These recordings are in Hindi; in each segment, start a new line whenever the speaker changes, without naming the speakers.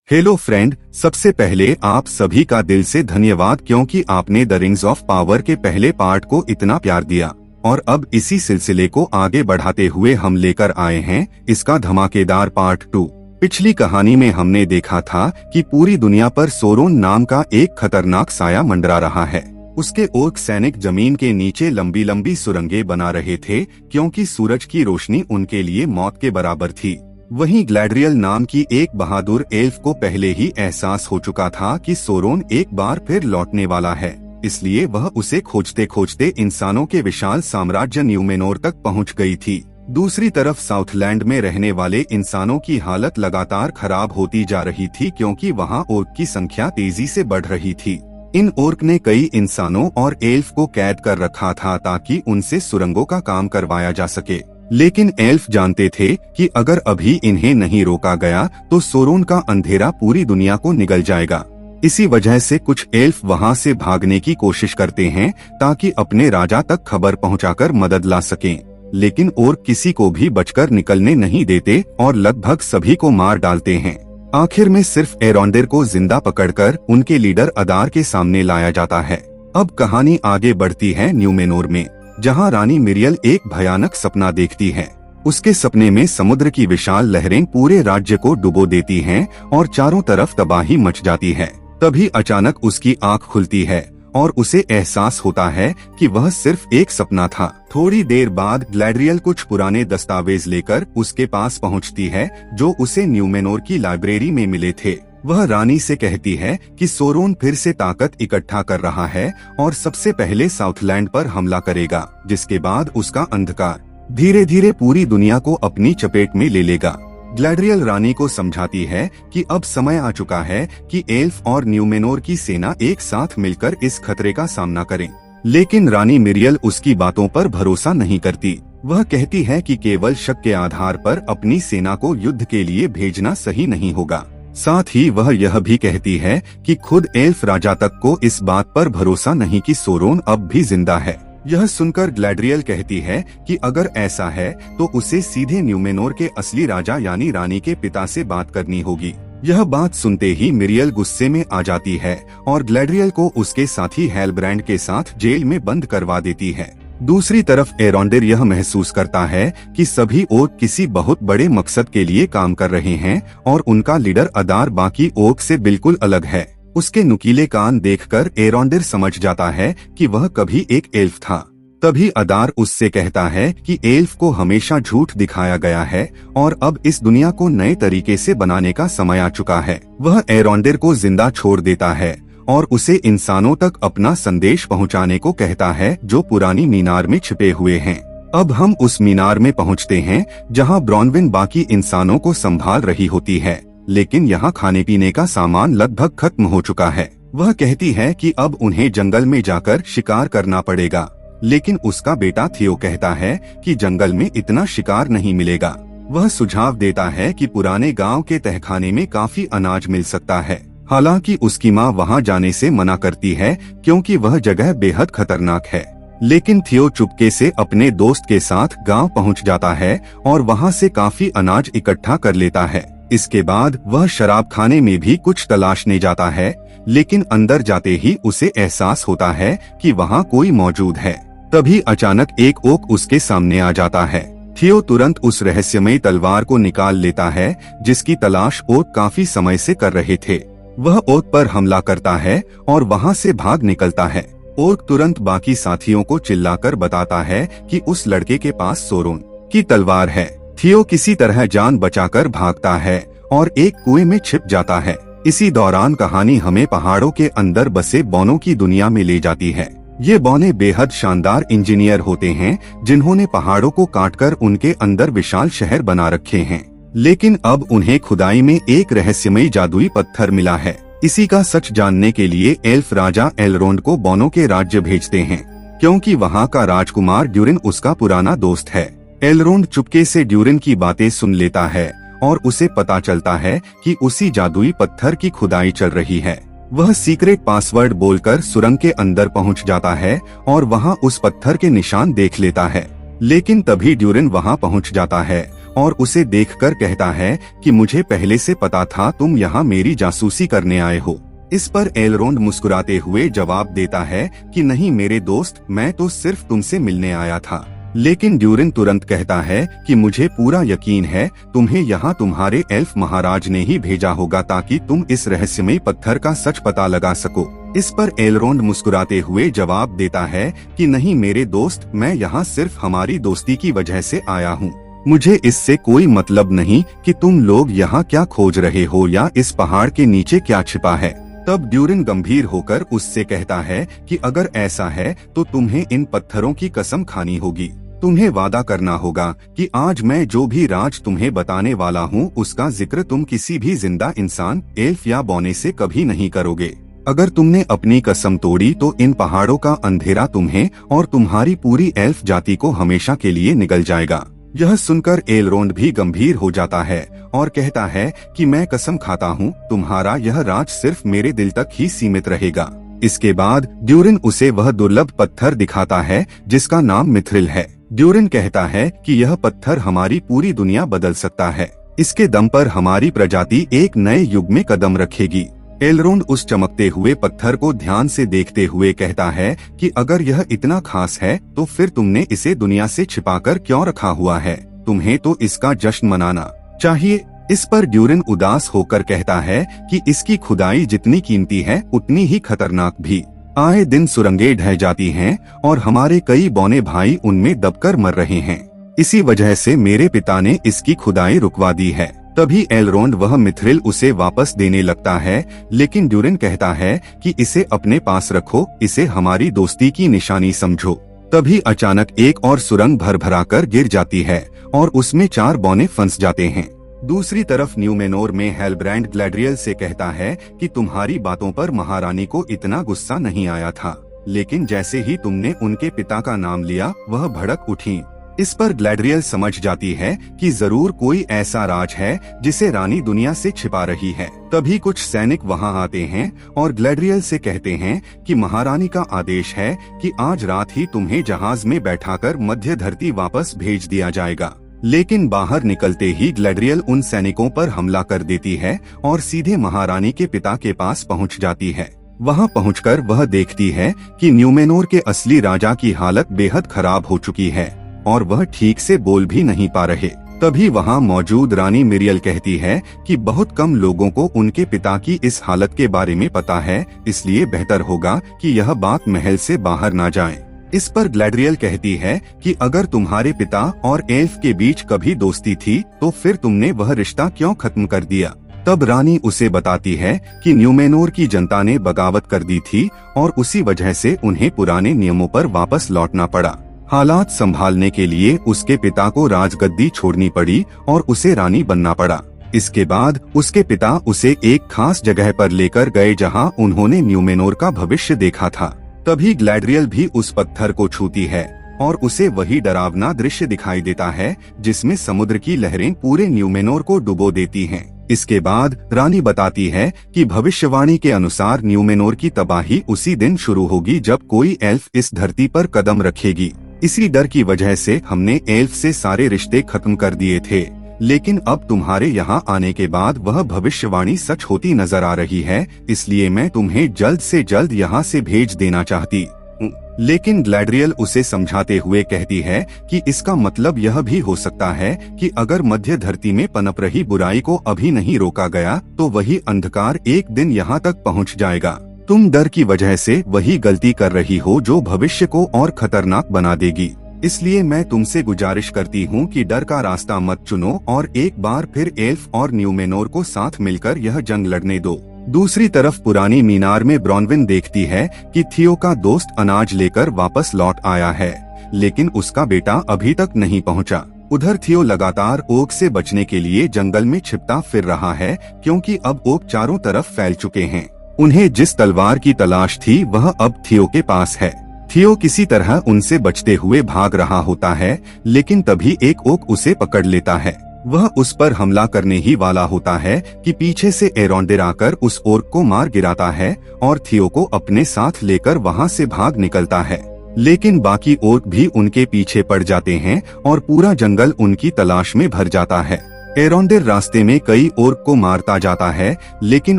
हेलो फ्रेंड, सबसे पहले आप सभी का दिल से धन्यवाद क्योंकि आपने द रिंग्स ऑफ पावर के पहले पार्ट को इतना प्यार दिया। और अब इसी सिलसिले को आगे बढ़ाते हुए हम लेकर आए हैं इसका धमाकेदार पार्ट 2। पिछली कहानी में हमने देखा था कि पूरी दुनिया पर सोरोन नाम का एक खतरनाक साया मंडरा रहा है। उसके ओर्क सैनिक जमीन के नीचे लंबी लंबी सुरंगें बना रहे थे क्योंकि सूरज की रोशनी उनके लिए मौत के बराबर थी। वहीं ग्लैड्रियल नाम की एक बहादुर एल्फ को पहले ही एहसास हो चुका था कि सोरोन एक बार फिर लौटने वाला है, इसलिए वह उसे खोजते खोजते इंसानों के विशाल साम्राज्य न्यूमेनोर तक पहुंच गई थी। दूसरी तरफ साउथलैंड में रहने वाले इंसानों की हालत लगातार खराब होती जा रही थी क्योंकि वहां ओर्क की संख्या तेजी से बढ़ रही थी। इन ओर्क ने कई इंसानों और एल्फ को कैद कर रखा था ताकि उनसे सुरंगों का काम करवाया जा सके, लेकिन एल्फ जानते थे कि अगर अभी इन्हें नहीं रोका गया तो सोरोन का अंधेरा पूरी दुनिया को निगल जाएगा। इसी वजह से कुछ एल्फ वहां से भागने की कोशिश करते हैं ताकि अपने राजा तक खबर पहुंचाकर मदद ला सकें, लेकिन ओर्क किसी को भी बचकर निकलने नहीं देते और लगभग सभी को मार डालते हैं। आखिर में सिर्फ एरोंडेर को जिंदा पकड़कर उनके लीडर अदार के सामने लाया जाता है। अब कहानी आगे बढ़ती है न्यूमेनोर में, जहां रानी मिरियल एक भयानक सपना देखती है। उसके सपने में समुद्र की विशाल लहरें पूरे राज्य को डुबो देती हैं और चारों तरफ तबाही मच जाती है। तभी अचानक उसकी आंख खुलती है और उसे एहसास होता है कि वह सिर्फ एक सपना था। थोड़ी देर बाद ग्लैड्रियल कुछ पुराने दस्तावेज लेकर उसके पास पहुंचती है जो उसे न्यूमेनोर की लाइब्रेरी में मिले थे। वह रानी से कहती है कि सोरोन फिर से ताकत इकट्ठा कर रहा है और सबसे पहले साउथलैंड पर हमला करेगा, जिसके बाद उसका अंधकार धीरे धीरे पूरी दुनिया को अपनी चपेट में ले लेगा। ग्लैड्रियल रानी को समझाती है कि अब समय आ चुका है कि एल्फ और न्यूमेनोर की सेना एक साथ मिलकर इस खतरे का सामना करें, लेकिन रानी मिरियल उसकी बातों पर भरोसा नहीं करती। वह कहती है कि केवल शक के आधार पर अपनी सेना को युद्ध के लिए भेजना सही नहीं होगा। साथ ही वह यह भी कहती है कि खुद एल्फ राजा तक को इस बात पर भरोसा नहीं कि सोरोन अब भी जिंदा है। यह सुनकर ग्लैड्रियल कहती है कि अगर ऐसा है तो उसे सीधे न्यूमेनोर के असली राजा यानी रानी के पिता से बात करनी होगी। यह बात सुनते ही मिरियल गुस्से में आ जाती है और ग्लैड्रियल को उसके साथी हेलब्रैंड के साथ जेल में बंद करवा देती है। दूसरी तरफ एरोंडेर यह महसूस करता है कि सभी ओर्क किसी बहुत बड़े मकसद के लिए काम कर रहे हैं और उनका लीडर अदार बाकी ओर्क से बिल्कुल अलग है। उसके नुकीले कान देखकर एरोंडेर समझ जाता है कि वह कभी एक एल्फ था। तभी अदार उससे कहता है कि एल्फ को हमेशा झूठ दिखाया गया है और अब इस दुनिया को नए तरीके से बनाने का समय आ चुका है। वह एरोंडेर को जिंदा छोड़ देता है और उसे इंसानों तक अपना संदेश पहुंचाने को कहता है जो पुरानी मीनार में छिपे हुए हैं। अब हम उस मीनार में पहुंचते हैं जहां ब्रॉनविन बाकी इंसानों को संभाल रही होती है, लेकिन यहाँ खाने पीने का सामान लगभग खत्म हो चुका है। वह कहती है कि अब उन्हें जंगल में जाकर शिकार करना पड़ेगा, लेकिन उसका बेटा थियो कहता है कि जंगल में इतना शिकार नहीं मिलेगा। वह सुझाव देता है कि पुराने गाँव के तहखाने में काफी अनाज मिल सकता है। हालांकि उसकी माँ वहां जाने से मना करती है क्योंकि वह जगह बेहद खतरनाक है, लेकिन थियो चुपके से अपने दोस्त के साथ गांव पहुंच जाता है और वहां से काफी अनाज इकट्ठा कर लेता है। इसके बाद वह शराब खाने में भी कुछ तलाशने जाता है, लेकिन अंदर जाते ही उसे एहसास होता है कि वहां कोई मौजूद है। तभी अचानक एक ओक उसके सामने आ जाता है। थियो तुरंत उस रहस्यमयी तलवार को निकाल लेता है जिसकी तलाश ओक काफी समय से कर रहे थे। वह ओर्क पर हमला करता है और वहां से भाग निकलता है। ओर्क तुरंत बाकी साथियों को चिल्लाकर बताता है कि उस लड़के के पास सोरोन की तलवार है। थियो किसी तरह जान बचाकर भागता है और एक कुएं में छिप जाता है। इसी दौरान कहानी हमें पहाड़ों के अंदर बसे बौनों की दुनिया में ले जाती है। ये बौने बेहद शानदार इंजीनियर होते हैं जिन्होंने पहाड़ों को काटकर उनके अंदर विशाल शहर बना रखे हैं, लेकिन अब उन्हें खुदाई में एक रहस्यमयी जादुई पत्थर मिला है। इसी का सच जानने के लिए एल्फ राजा एलरोंड को बौनों के राज्य भेजते हैं क्योंकि वहां का राजकुमार ड्यूरिन उसका पुराना दोस्त है। एलरोंड चुपके से ड्यूरिन की बातें सुन लेता है और उसे पता चलता है कि उसी जादुई पत्थर की खुदाई चल रही है। वह सीक्रेट पासवर्ड बोलकर सुरंग के अंदर पहुंच जाता है और वहां उस पत्थर के निशान देख लेता है, लेकिन तभी ड्यूरिन वहां पहुंच जाता है और उसे देखकर कहता है कि मुझे पहले से पता था तुम यहाँ मेरी जासूसी करने आए हो। इस पर एलरोंड मुस्कुराते हुए जवाब देता है कि नहीं मेरे दोस्त, मैं तो सिर्फ तुमसे मिलने आया था। लेकिन ड्यूरिन तुरंत कहता है कि मुझे पूरा यकीन है तुम्हें यहाँ तुम्हारे एल्फ महाराज ने ही भेजा होगा ताकि तुम इस रहस्यमय पत्थर का सच पता लगा सको। इस पर एलरोंड मुस्कुराते हुए जवाब देता है कि नहीं मेरे दोस्त, मैं यहाँ सिर्फ हमारी दोस्ती की वजह से आया हूँ। मुझे इससे कोई मतलब नहीं कि तुम लोग यहाँ क्या खोज रहे हो या इस पहाड़ के नीचे क्या छिपा है। तब ड्यूरिन गंभीर होकर उससे कहता है कि अगर ऐसा है तो तुम्हें इन पत्थरों की कसम खानी होगी। तुम्हें वादा करना होगा कि आज मैं जो भी राज तुम्हें बताने वाला हूँ उसका जिक्र तुम किसी भी जिंदा इंसान, एल्फ या बौने से कभी नहीं करोगे। अगर तुमने अपनी कसम तोड़ी तो इन पहाड़ों का अंधेरा तुम्हें और तुम्हारी पूरी एल्फ जाति को हमेशा के लिए निगल जाएगा। यह सुनकर एलरोंड भी गंभीर हो जाता है और कहता है कि मैं कसम खाता हूँ तुम्हारा यह राज सिर्फ मेरे दिल तक ही सीमित रहेगा। इसके बाद ड्यूरिन उसे वह दुर्लभ पत्थर दिखाता है जिसका नाम मिथ्रिल है। ड्यूरिन कहता है कि यह पत्थर हमारी पूरी दुनिया बदल सकता है। इसके दम पर हमारी प्रजाति एक नए युग में कदम रखेगी। एलरोंड उस चमकते हुए पत्थर को ध्यान से देखते हुए कहता है कि अगर यह इतना खास है तो फिर तुमने इसे दुनिया से छिपाकर क्यों रखा हुआ है? तुम्हें तो इसका जश्न मनाना चाहिए। इस पर ड्यूरिन उदास होकर कहता है कि इसकी खुदाई जितनी कीमती है उतनी ही खतरनाक भी। आए दिन सुरंगें ढह जाती हैं और हमारे कई बौने भाई उनमें दबकर मर रहे हैं। इसी वजह से मेरे पिता ने इसकी खुदाई रुकवा दी है। तभी एलरोंड वह मिथ्रिल उसे वापस देने लगता है, लेकिन ड्यूरिन कहता है कि इसे अपने पास रखो, इसे हमारी दोस्ती की निशानी समझो। तभी अचानक एक और सुरंग भरभराकर गिर जाती है और उसमें 4 बौने फंस जाते हैं। दूसरी तरफ न्यूमेनोर में हेलब्रांड ग्लैड्रियल से कहता है कि तुम्हारी बातों पर महारानी को इतना गुस्सा नहीं आया था, लेकिन जैसे ही तुमने उनके पिता का नाम लिया वह भड़क उठी। इस पर ग्लैड्रियल समझ जाती है कि जरूर कोई ऐसा राज है जिसे रानी दुनिया से छिपा रही है। तभी कुछ सैनिक वहां आते हैं और ग्लैड्रियल से कहते हैं कि महारानी का आदेश है कि आज रात ही तुम्हें जहाज में बैठाकर मध्य धरती वापस भेज दिया जाएगा। लेकिन बाहर निकलते ही ग्लैड्रियल उन सैनिकों पर हमला कर देती है और सीधे महारानी के पिता के पास पहुंच जाती है। वहां पहुंचकर वह देखती है कि न्यूमेनोर के असली राजा की हालत बेहद खराब हो चुकी है और वह ठीक से बोल भी नहीं पा रहे। तभी वहां मौजूद रानी मिरियल कहती है कि बहुत कम लोगों को उनके पिता की इस हालत के बारे में पता है, इसलिए बेहतर होगा कि यह बात महल से बाहर ना जाए। इस पर ग्लैड्रियल कहती है कि अगर तुम्हारे पिता और एल्फ के बीच कभी दोस्ती थी तो फिर तुमने वह रिश्ता क्यों खत्म कर दिया? तब रानी उसे बताती है कि न्यूमेनोर की जनता ने बगावत कर दी थी और उसी वजह से उन्हें पुराने नियमों पर वापस लौटना पड़ा। हालात संभालने के लिए उसके पिता को राजगद्दी छोड़नी पड़ी और उसे रानी बनना पड़ा। इसके बाद उसके पिता उसे एक खास जगह पर लेकर गए जहां उन्होंने न्यूमेनोर का भविष्य देखा था। तभी ग्लैड्रियल भी उस पत्थर को छूती है और उसे वही डरावना दृश्य दिखाई देता है जिसमें समुद्र की लहरें पूरे न्यूमेनोर को डुबो देती हैं। इसके बाद रानी बताती है कि भविष्यवाणी के अनुसार न्यूमेनोर की तबाही उसी दिन शुरू होगी जब कोई एल्फ इस धरती पर कदम रखेगी। इसी डर की वजह से हमने एल्फ से सारे रिश्ते खत्म कर दिए थे, लेकिन अब तुम्हारे यहाँ आने के बाद वह भविष्यवाणी सच होती नजर आ रही है, इसलिए मैं तुम्हें जल्द से जल्द यहाँ से भेज देना चाहती हूँ। लेकिन ग्लैड्रियल उसे समझाते हुए कहती है कि इसका मतलब यह भी हो सकता है कि अगर मध्य धरती में पनप रही बुराई को अभी नहीं रोका गया तो वही अंधकार एक दिन यहाँ तक पहुँच जाएगा। तुम डर की वजह से वही गलती कर रही हो जो भविष्य को और खतरनाक बना देगी। इसलिए मैं तुमसे गुजारिश करती हूँ कि डर का रास्ता मत चुनो और एक बार फिर एल्फ और न्यूमेनोर को साथ मिलकर यह जंग लड़ने दो। दूसरी तरफ पुरानी मीनार में ब्रॉनविन देखती है कि थियो का दोस्त अनाज लेकर वापस लौट आया है, लेकिन उसका बेटा अभी तक नहीं पहुंचा। उधर थियो लगातार ओक से बचने के लिए जंगल में छिपता फिर रहा है, क्योंकि अब ओक चारों तरफ फैल चुके हैं। उन्हें जिस तलवार की तलाश थी वह अब थियो के पास है। थियो किसी तरह उनसे बचते हुए भाग रहा होता है, लेकिन तभी एक ओक उसे पकड़ लेता है। वह उस पर हमला करने ही वाला होता है कि पीछे से एरोंडेर आकर उस ओक को मार गिराता है और थियो को अपने साथ लेकर वहां से भाग निकलता है। लेकिन बाकी ओर्क भी उनके पीछे पड़ जाते हैं और पूरा जंगल उनकी तलाश में भर जाता है। एरोंडेर रास्ते में कई ओर्क को मारता जाता है, लेकिन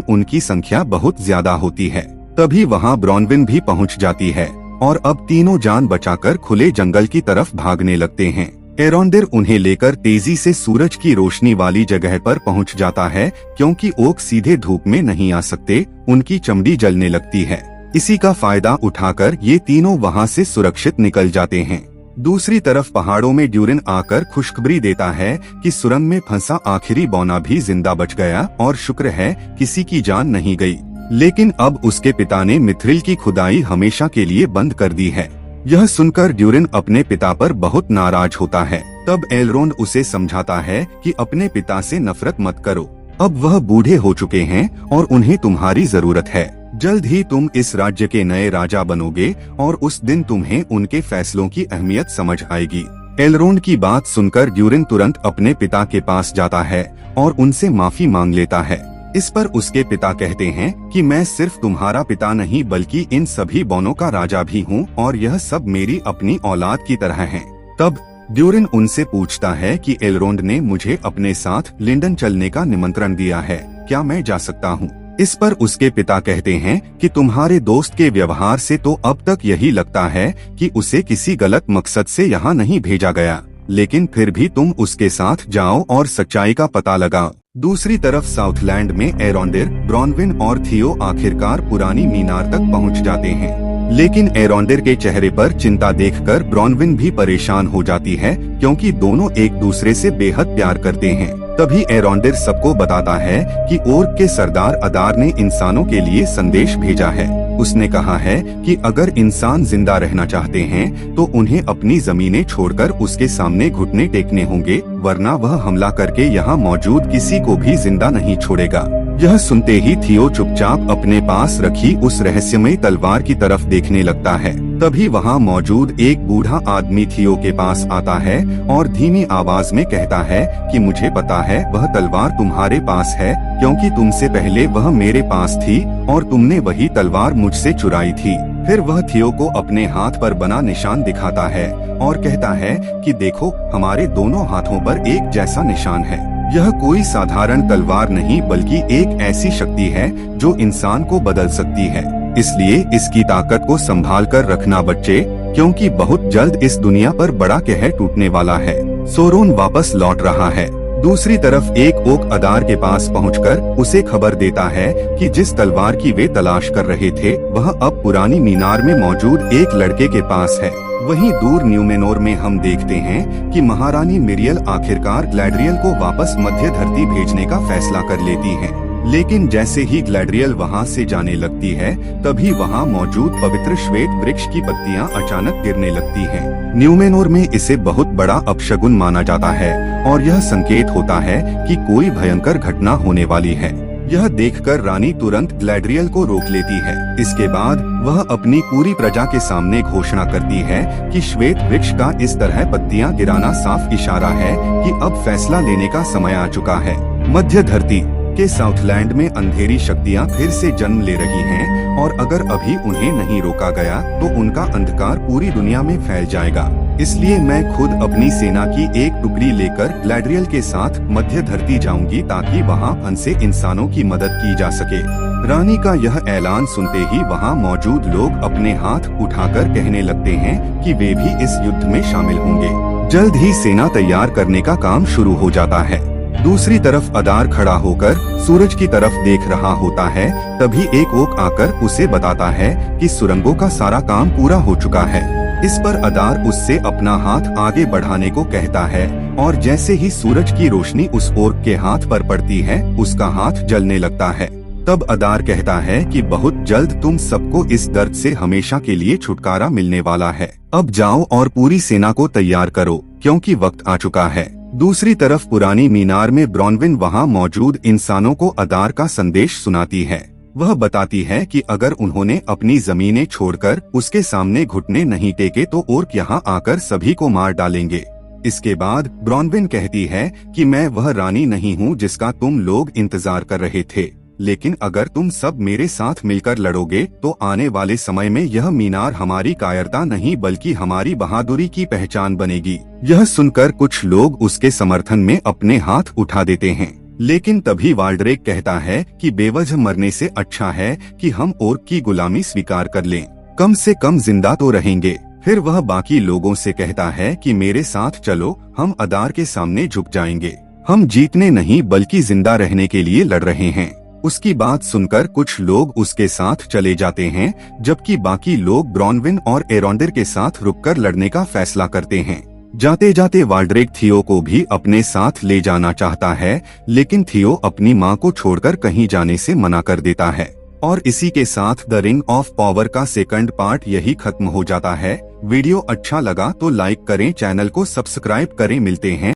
उनकी संख्या बहुत ज्यादा होती है। तभी वहाँ ब्रॉनविन भी पहुँच जाती है और अब तीनों जान बचाकर खुले जंगल की तरफ भागने लगते हैं। एरोंडेर उन्हें लेकर तेजी से सूरज की रोशनी वाली जगह पर पहुंच जाता है, क्योंकि ओक सीधे धूप में नहीं आ सकते, उनकी चमड़ी जलने लगती है। इसी का फायदा उठाकर ये तीनों वहां से सुरक्षित निकल जाते हैं। दूसरी तरफ पहाड़ों में ड्यूरिन आकर खुशखबरी देता है कि सुरंग में फंसा आखिरी बौना भी जिंदा बच गया और शुक्र है किसी की जान नहीं गई। लेकिन अब उसके पिता ने मिथ्रिल की खुदाई हमेशा के लिए बंद कर दी है। यह सुनकर ड्यूरिन अपने पिता पर बहुत नाराज होता है। तब एलरोंड उसे समझाता है कि अपने पिता से नफरत मत करो, अब वह बूढ़े हो चुके हैं और उन्हें तुम्हारी जरूरत है। जल्द ही तुम इस राज्य के नए राजा बनोगे और उस दिन तुम्हें उनके फैसलों की अहमियत समझ आएगी। एलरोंड की बात सुनकर ड्यूरिन तुरंत अपने पिता के पास जाता है और उनसे माफी मांग लेता है। इस पर उसके पिता कहते हैं कि मैं सिर्फ तुम्हारा पिता नहीं बल्कि इन सभी बौनों का राजा भी हूँ और यह सब मेरी अपनी औलाद की तरह हैं। तब ड्यूरिन उनसे पूछता है कि एलरोंड ने मुझे अपने साथ लिंडन चलने का निमंत्रण दिया है, क्या मैं जा सकता हूँ? इस पर उसके पिता कहते हैं कि तुम्हारे दोस्त के व्यवहार से तो अब तक यही लगता है कि उसे किसी गलत मकसद से यहाँ नहीं भेजा गया, लेकिन फिर भी तुम उसके साथ जाओ और सच्चाई का पता लगाओ। दूसरी तरफ साउथलैंड में एरोंडेर, ब्रॉनविन और थियो आखिरकार पुरानी मीनार तक पहुंच जाते हैं। लेकिन एरोंडेर के चेहरे पर चिंता देखकर ब्रॉनविन भी परेशान हो जाती है, क्योंकि दोनों एक दूसरे से बेहद प्यार करते हैं। तभी एरोंडेर सबको बताता है कि ओर्क के सरदार अदार ने इंसानों के लिए संदेश भेजा है। उसने कहा है कि अगर इंसान जिंदा रहना चाहते हैं तो उन्हें अपनी जमीनें छोड़कर उसके सामने घुटने टेकने होंगे, वरना वह हमला करके यहाँ मौजूद किसी को भी जिंदा नहीं छोड़ेगा। यह सुनते ही थियो चुपचाप अपने पास रखी उस रहस्यमयी तलवार की तरफ देखने लगता है। तभी वहाँ मौजूद एक बूढ़ा आदमी थियो के पास आता है और धीमी आवाज में कहता है कि मुझे पता है वह तलवार तुम्हारे पास है, क्योंकि तुमसे पहले वह मेरे पास थी और तुमने वही तलवार मुझसे चुराई थी। फिर वह थियो को अपने हाथ पर बना निशान दिखाता है और कहता है कि देखो, हमारे दोनों हाथों पर एक जैसा निशान है। यह कोई साधारण तलवार नहीं बल्कि एक ऐसी शक्ति है जो इंसान को बदल सकती है। इसलिए इसकी ताकत को संभाल कर रखना बच्चे, क्योंकि बहुत जल्द इस दुनिया पर बड़ा कहर टूटने वाला है। सोरोन वापस लौट रहा है। दूसरी तरफ एक ओक अदार के पास पहुंचकर उसे खबर देता है कि जिस तलवार की वे तलाश कर रहे थे वह अब पुरानी मीनार में मौजूद एक लड़के के पास है। वहीं दूर न्यूमेनोर में हम देखते हैं कि महारानी मिरियल आखिरकार ग्लैड्रियल को वापस मध्य धरती भेजने का फैसला कर लेती हैं। लेकिन जैसे ही ग्लैड्रियल वहां से जाने लगती है, तभी वहां मौजूद पवित्र श्वेत वृक्ष की पत्तियां अचानक गिरने लगती हैं। न्यूमेनोर में इसे बहुत बड़ा अपशगुन माना जाता है और यह संकेत होता है कि कोई भयंकर घटना होने वाली है। यह देखकर रानी तुरंत ग्लैड्रियल को रोक लेती है। इसके बाद वह अपनी पूरी प्रजा के सामने घोषणा करती है कि श्वेत वृक्ष का इस तरह पत्तियां गिराना साफ इशारा है कि अब फैसला लेने का समय आ चुका है। मध्य धरती के साउथलैंड में अंधेरी शक्तियां फिर से जन्म ले रही हैं और अगर अभी उन्हें नहीं रोका गया तो उनका अंधकार पूरी दुनिया में फैल जाएगा। इसलिए मैं खुद अपनी सेना की एक टुकड़ी लेकर ग्लैड्रियल के साथ मध्य धरती जाऊंगी ताकि वहां फंसे इंसानों की मदद की जा सके। रानी का यह ऐलान सुनते ही वहां मौजूद लोग अपने हाथ उठाकर कहने लगते हैं कि वे भी इस युद्ध में शामिल होंगे। जल्द ही सेना तैयार करने का काम शुरू हो जाता है। दूसरी तरफ अदार खड़ा होकर सूरज की तरफ देख रहा होता है। तभी एक ओक आकर उसे बताता है कि सुरंगों का सारा काम पूरा हो चुका है। इस पर अदार उससे अपना हाथ आगे बढ़ाने को कहता है और जैसे ही सूरज की रोशनी उस ओर्क के हाथ पर पड़ती है, उसका हाथ जलने लगता है। तब अदार कहता है कि बहुत जल्द तुम सबको इस दर्द से हमेशा के लिए छुटकारा मिलने वाला है। अब जाओ और पूरी सेना को तैयार करो, क्योंकि वक्त आ चुका है। दूसरी तरफ पुरानी मीनार में ब्रॉनविन वहां मौजूद इंसानों को अदार का संदेश सुनाती है। वह बताती है कि अगर उन्होंने अपनी जमीनें छोड़कर उसके सामने घुटने नहीं टेके तो ओर्क यहाँ आकर सभी को मार डालेंगे। इसके बाद ब्रॉनविन कहती है कि मैं वह रानी नहीं हूँ जिसका तुम लोग इंतजार कर रहे थे। लेकिन अगर तुम सब मेरे साथ मिलकर लड़ोगे तो आने वाले समय में यह मीनार हमारी कायरता नहीं बल्कि हमारी बहादुरी की पहचान बनेगी। यह सुनकर कुछ लोग उसके समर्थन में अपने हाथ उठा देते हैं, लेकिन तभी वाल्ड्रेक कहता है कि बेवजह मरने से अच्छा है कि हम ओर्क की गुलामी स्वीकार कर लें, कम से कम जिंदा तो रहेंगे। फिर वह बाकी लोगों से कहता है कि मेरे साथ चलो, हम अदार के सामने झुक जाएंगे। हम जीतने नहीं बल्कि जिंदा रहने के लिए लड़ रहे हैं। उसकी बात सुनकर कुछ लोग उसके साथ चले जाते हैं, जबकि बाकी लोग ब्रॉनविन और एरोंडिर के साथ रुककर लड़ने का फैसला करते हैं। जाते जाते वाल्ड्रेक थियो को भी अपने साथ ले जाना चाहता है, लेकिन थियो अपनी मां को छोड़कर कहीं जाने से मना कर देता है। और इसी के साथ द रिंग ऑफ पावर का सेकंड पार्ट यही खत्म हो जाता है। वीडियो अच्छा लगा तो लाइक करें, चैनल को सब्सक्राइब करें। मिलते हैं